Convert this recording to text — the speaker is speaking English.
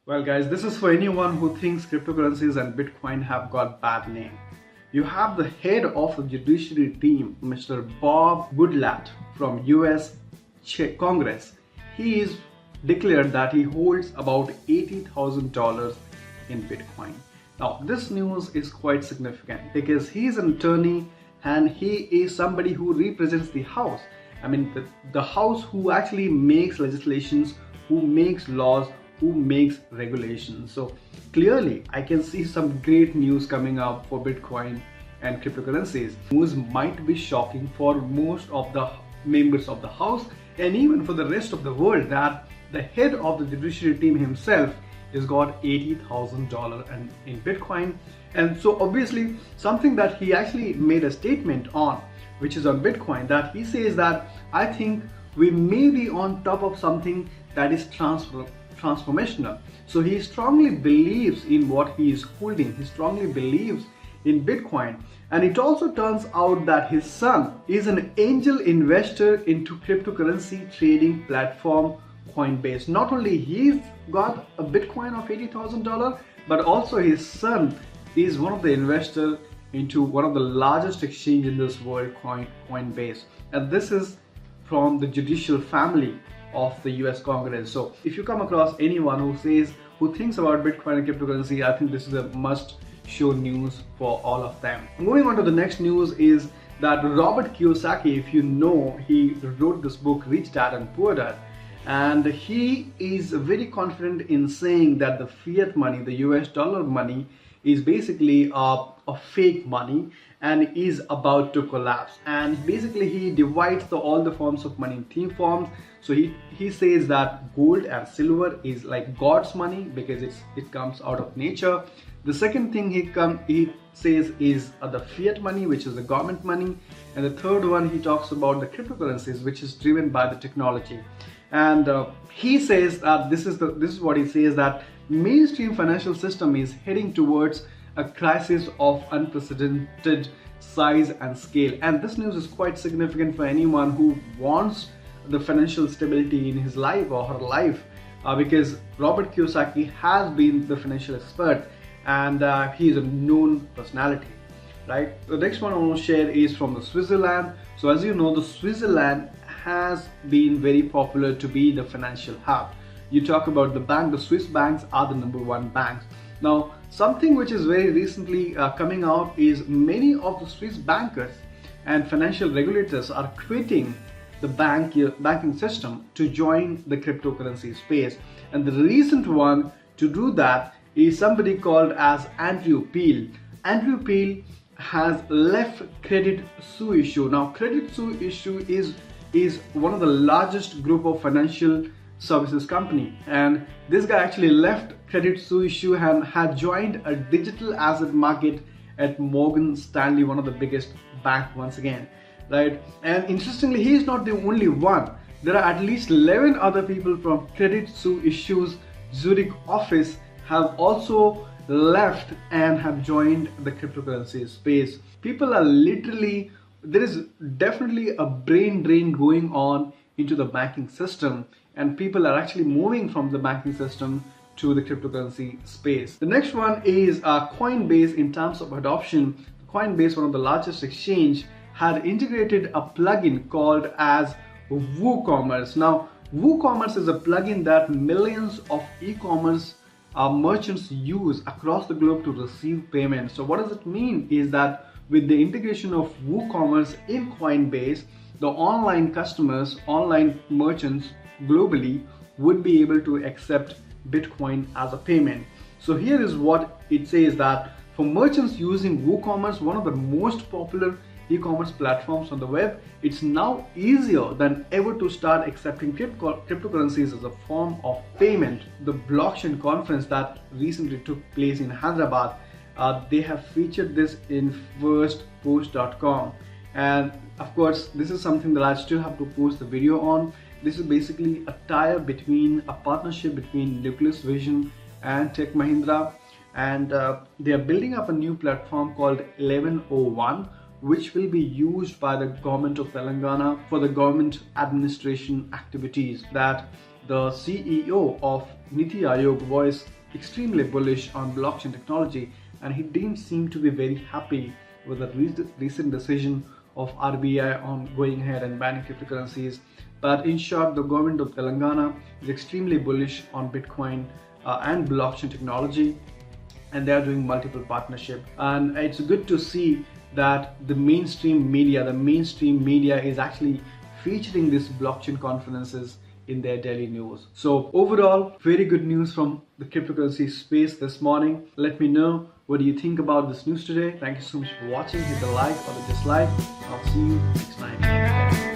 Well guys, this is for anyone who thinks cryptocurrencies and Bitcoin have got bad name. You have the head of the judiciary team, Mr. Bob Goodlatte from US Congress. He is declared that he holds about $80,000 in Bitcoin. Now this news is quite significant because he is an attorney and he is somebody who represents the House. I mean the House who actually makes legislations, who makes laws, who makes regulations. So clearly I can see some great news coming up for Bitcoin and cryptocurrencies. News might be shocking for most of the members of the House and even for the rest of the world that the head of the judiciary team himself has got $80,000 in Bitcoin. And so obviously something that he actually made a statement on, which is on Bitcoin, that he says that I think we may be on top of something that is transformational. So he strongly believes in what he is holding. He strongly believes in Bitcoin. And it also turns out that his son is an angel investor into cryptocurrency trading platform Coinbase. Not only he's got a Bitcoin of $80,000, but also his son is one of the investors into one of the largest exchange in this world, Coinbase. And this is from the judicial family of the US Congress. So if you come across anyone who thinks about Bitcoin and cryptocurrency, I think this is a must show news for all of them. Moving on to the next news is that Robert Kiyosaki, if you know, he wrote this book Rich Dad and Poor Dad, and he is very confident in saying that the fiat money, the US dollar money, is basically a fake money and is about to collapse. And basically he divides all the forms of money in three forms. So he says that gold and silver is like God's money because it comes out of nature. The second thing he says is the fiat money, which is the government money. And the third one, he talks about the cryptocurrencies, which is driven by the technology. And he says that this is what he says, that mainstream financial system is heading towards a crisis of unprecedented size and scale. And this news is quite significant for anyone who wants the financial stability in his life or her life, because Robert Kiyosaki has been the financial expert and he is a known personality, right? The next one I want to share is from the Switzerland. So as you know, the Switzerland has been very popular to be the financial hub. You talk about the Swiss banks are the #1 banks. Now, something which is very recently coming out is many of the Swiss bankers and financial regulators are quitting the banking system to join the cryptocurrency space. And the recent one to do that is somebody called as Andrew Peel. Andrew Peel has left Credit Suisse. Now, Credit Suisse is one of the largest group of financial services company, and this guy actually left Credit Suisse and had joined a digital asset market at Morgan Stanley, one of the biggest bank once again, right? And interestingly, he is not the only one. There are at least 11 other people from Credit Suisse's Zurich office have also left and have joined the cryptocurrency space. People are literally, there is definitely a brain drain going on into the banking system, and people are actually moving from the banking system to the cryptocurrency space. The next one is Coinbase. In terms of adoption, Coinbase, one of the largest exchange, had integrated a plugin called as WooCommerce. Now, WooCommerce is a plugin that millions of e-commerce merchants use across the globe to receive payments. So what does it mean is that with the integration of WooCommerce in Coinbase, the online customers, online merchants globally would be able to accept Bitcoin as a payment. So here is what it says, that for merchants using WooCommerce, one of the most popular e-commerce platforms on the web, it's now easier than ever to start accepting cryptocurrencies as a form of payment. The blockchain conference that recently took place in Hyderabad, they have featured this in firstpost.com, and of course this is something that I still have to post the video on. This is basically a tie-up between a partnership between Nucleus Vision and Tech Mahindra, and they are building up a new platform called 1101, which will be used by the government of Telangana for the government administration activities. That the CEO of Niti Aayog was extremely bullish on blockchain technology, and he didn't seem to be very happy with the recent decision of RBI on going ahead and banning cryptocurrencies. But in short, the government of Telangana is extremely bullish on Bitcoin and blockchain technology, and they are doing multiple partnership. And it's good to see that the mainstream media is actually featuring these blockchain conferences in their daily news. So overall, very good news from the cryptocurrency space this morning. Let me know what do you think about this news today. Thank you so much for watching. Hit the like or the dislike. I'll see you next time.